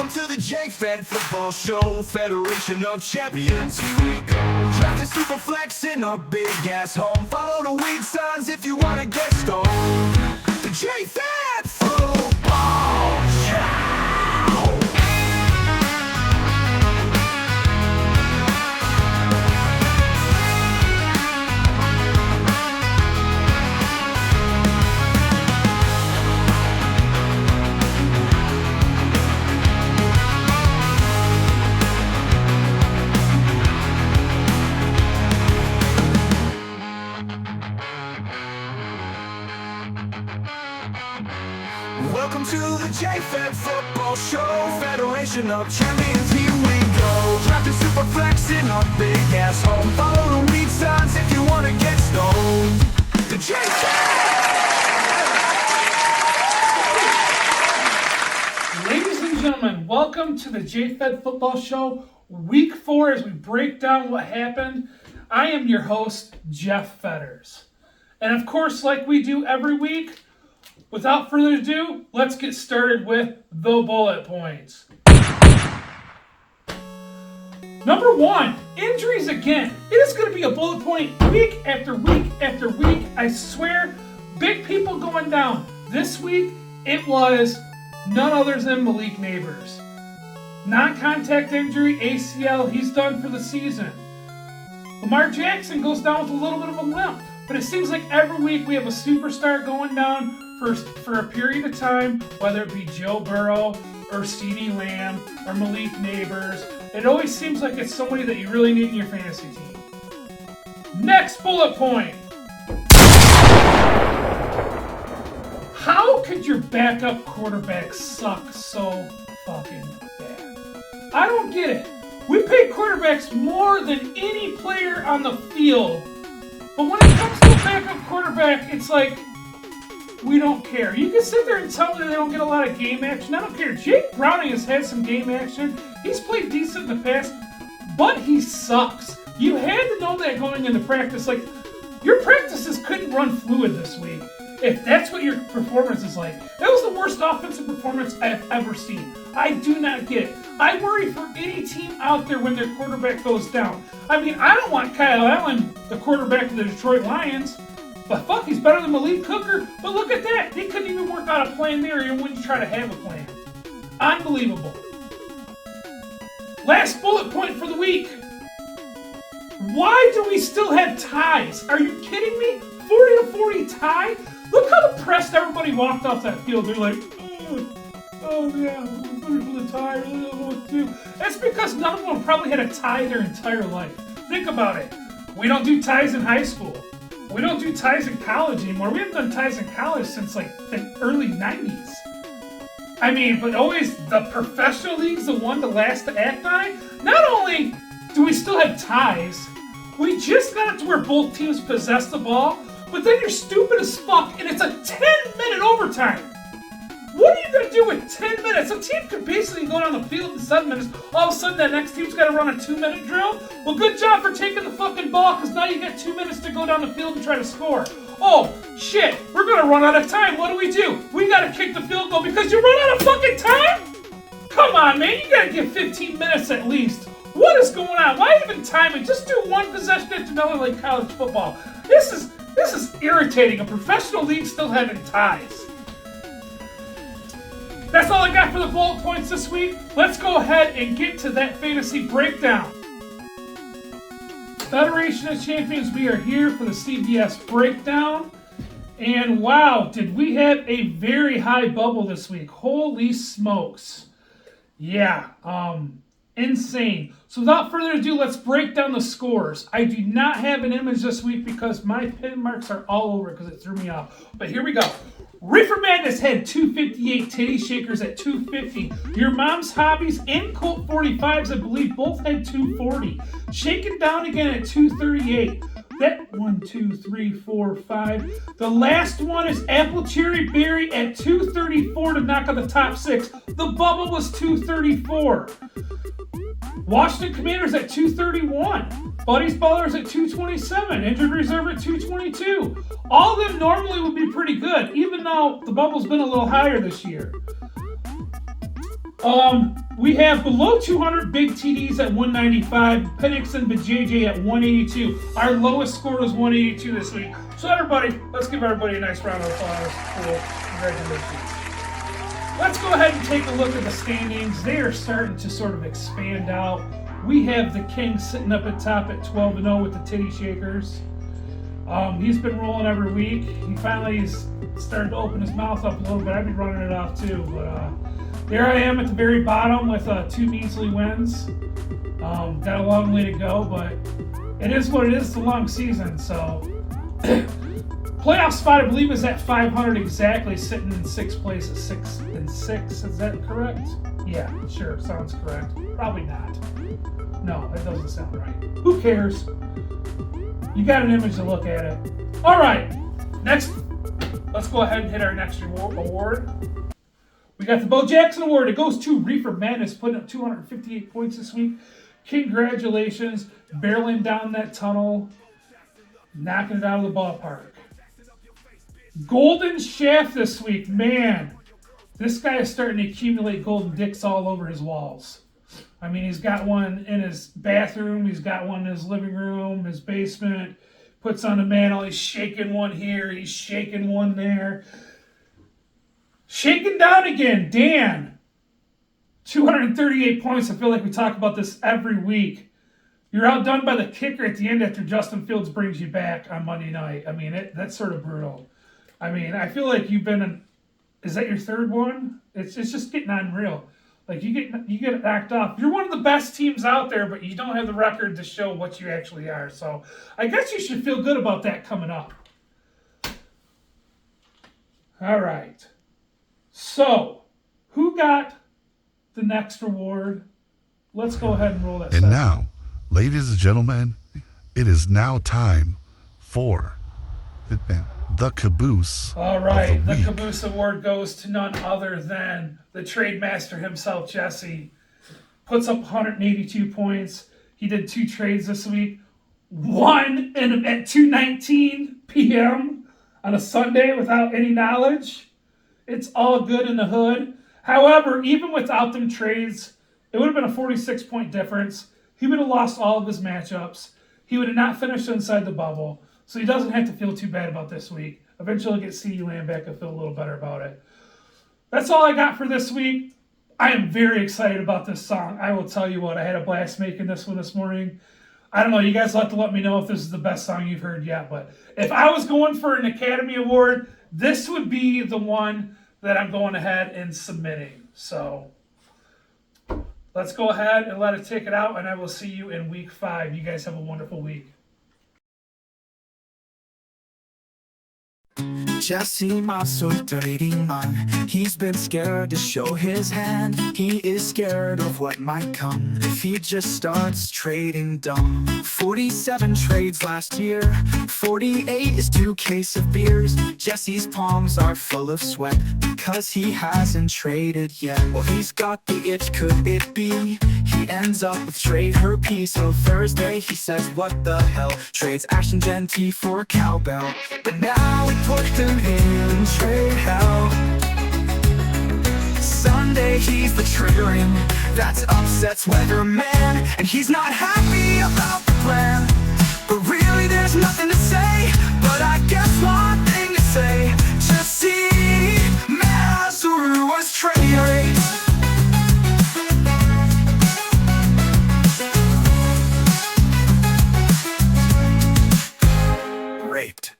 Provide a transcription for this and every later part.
Welcome to the J-Fed Football Show, Federation of Champions, here we go. Draft the super flex in our big ass home. Follow the weed signs if you wanna get stoned. The J-Fed Football Show. Welcome to the J-Fed Football Show, Federation of Champions, here we go. Draft a super flex in our big ass home. Follow the weed signs if you wanna get stoned. The J-Fed! Ladies and gentlemen, welcome to the J-Fed Football Show, Week 4, as we break down what happened. I am your host, Jeff Fetters. And of course, like we do every week, without further ado, let's get started with the bullet points. Number 1, injuries again. It is going to be a bullet point week after week after week. I swear, big people going down. This week, it was none other than Malik Nabers. Non-contact injury, ACL, he's done for the season. Lamar Jackson goes down with a little bit of a limp. But it seems like every week we have a superstar going down for a period of time, whether it be Joe Burrow or CeeDee Lamb or Malik Nabers. It always seems like it's somebody that you really need in your fantasy team. Next bullet point. How could your backup quarterback suck so fucking bad? I don't get it. We pay quarterbacks more than any player on the field. But when it comes to a backup quarterback, it's like, we don't care. You can sit there and tell me they don't get a lot of game action. I don't care. Jake Browning has had some game action. He's played decent in the past, but he sucks. You had to know that going into practice. Like, your practices couldn't run fluid this week if that's what your performance is like. That was the worst offensive performance I've ever seen. I do not get it. I worry for any team out there when their quarterback goes down. I mean, I don't want Kyle Allen, the quarterback of the Detroit Lions, but fuck, he's better than Malik Hooker. But look at that. They couldn't even work out a plan there, even when you try to have a plan. Unbelievable. Last bullet point for the week. Why do we still have ties? Are you kidding me? 40-40 tie? Look how depressed everybody walked off that field. They're like, oh yeah, we're going for the tie. I really don't know what to do. That's because none of them probably had a tie their entire life. Think about it. We don't do ties in high school. We don't do ties in college anymore. We haven't done ties in college since like the early 90s. I mean, but always the professional league's the one to last to act on. Not only do we still have ties, we just got it to where both teams possess the ball, but then you're stupid as fuck and it's a 10-minute overtime. What are you going to do with 10 minutes? A team could basically go down the field in 7 minutes. All of a sudden, that next team's got to run a 2-minute drill. Well, good job for taking the fucking ball, because now you got 2 minutes to go down the field and try to score. Oh, shit, we're going to run out of time. What do? We got to kick the field goal because you run out of fucking time? Come on, man. You got to give 15 minutes at least. What is going on? Why even time it? Just do one possession after another like college football. This is irritating. A professional league still having ties. That's all I got for the bullet points this week. Let's go ahead and get to that fantasy breakdown. Federation of Champions, we are here for the CBS breakdown. And wow, did we have a very high bubble this week. Holy smokes. Yeah, insane. So without further ado, let's break down the scores. I do not have an image this week because my pin marks are all over because it threw me off. But here we go. Reefer Madness had 258, Titty Shakers at 250. Your Mom's Hobbies and Colt 45s, I believe, both had 240. Shaken Down again at 238. That 1, 2, 3, 4, 5. The last one is Apple Cherry Berry at 234 to knock out the top 6. The bubble was 234. Washington Commanders at 231. Buddy's Ballers at 227. Injured Reserve at 222. All of them normally would be pretty good, even though the bubble's been a little higher this year. We have below 200 big TDs at 195, Penix and BJJ at 182. Our lowest score was 182 this week. So everybody, let's give everybody a nice round of applause. Cool. Congratulations. Let's go ahead and take a look at the standings. They are starting to sort of expand out. We have the King sitting up at top at 12-0 with the Titty Shakers. He's been rolling every week. He finally is started to open his mouth up a little bit. I'd be running it off too, but there I am at the very bottom with 2 measly wins. Got a long way to go, but it is what it is. It's a long season, so playoff spot I believe is at 500 exactly, sitting in 6th place at 6-6. Is that correct? Yeah, sure, sounds correct. Probably not. No, that doesn't sound right. Who cares? You got an image to look at it. All right, next, let's go ahead and hit our next award. We got the Bo Jackson Award. It goes to Reefer Madness, putting up 258 points this week. Congratulations, barreling down that tunnel, knocking it out of the ballpark. Golden Shaft this week, man. This guy is starting to accumulate golden dicks all over his walls. I mean, he's got one in his bathroom, he's got one in his living room, his basement, puts on the mantle, he's shaking one here, he's shaking one there. Shaking down again, Dan. 238 points. I feel like we talk about this every week. You're outdone by the kicker at the end after Justin Fields brings you back on Monday night. I mean, that's sort of brutal. I mean, I feel like you've been is that your 3rd one? It's just getting unreal. Like you get knocked off. You're one of the best teams out there, but you don't have the record to show what you actually are. So I guess you should feel good about that coming up. All right. So, who got the next award? Let's go ahead and roll that. And now, ladies and gentlemen, it is now time for the Caboose. All right, the the Caboose Award goes to none other than the trade master himself, Jesse. Puts up 182 points. He did 2 trades this week. One at 2:19 p.m. on a Sunday without any knowledge. It's all good in the hood. However, even without them trades, it would have been a 46-point difference. He would have lost all of his matchups. He would have not finished inside the bubble. So he doesn't have to feel too bad about this week. Eventually he'll get CeeDee Lamb back and feel a little better about it. That's all I got for this week. I am very excited about this song. I will tell you what, I had a blast making this one this morning. I don't know, you guys will have to let me know if this is the best song you've heard yet. But if I was going for an Academy Award, this would be the one that I'm going ahead and submitting. So let's go ahead and let it take it out, and I will see you in week 5. You guys have a wonderful week. Jesse Masso trading man. He's been scared to show his hand. He is scared of what might come if he just starts trading dumb. 47 trades last year, 48 is 2 cases of beers. Jesse's palms are full of sweat because he hasn't traded yet. Well, he's got the itch, could it be? He ends up with trade herpes. So Thursday he says, what the hell? Trades Ashton Genty for cowbell. But now we put him in trade hell. Sunday he's the triggering that upsets Weatherman, and he's not happy about the plan. But really there's nothing to say, but I guess one thing to say: Jesse Mazur was traded. Raped.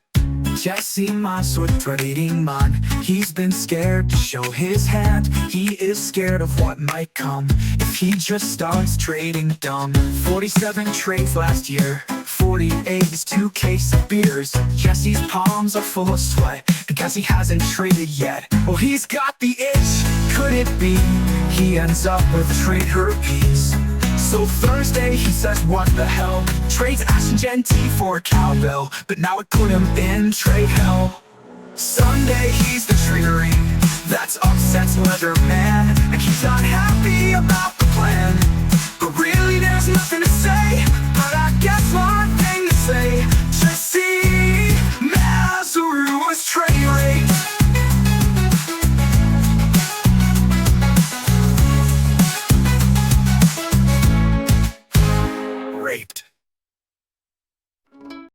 Jesse Masso trading man. He's been scared to show his hand. He is scared of what might come if he just starts trading dumb. 47 trades last year, 48 is 2 cases of beers. Jesse's palms are full of sweat because he hasn't traded yet. Well, he's got the itch, could it be? He ends up with trade herpes. So Thursday he says, what the hell? Trades Ashton Genty for cowbell, but now it put him in trade hell. Sunday he's the triggering that's upsets Weatherman, and he's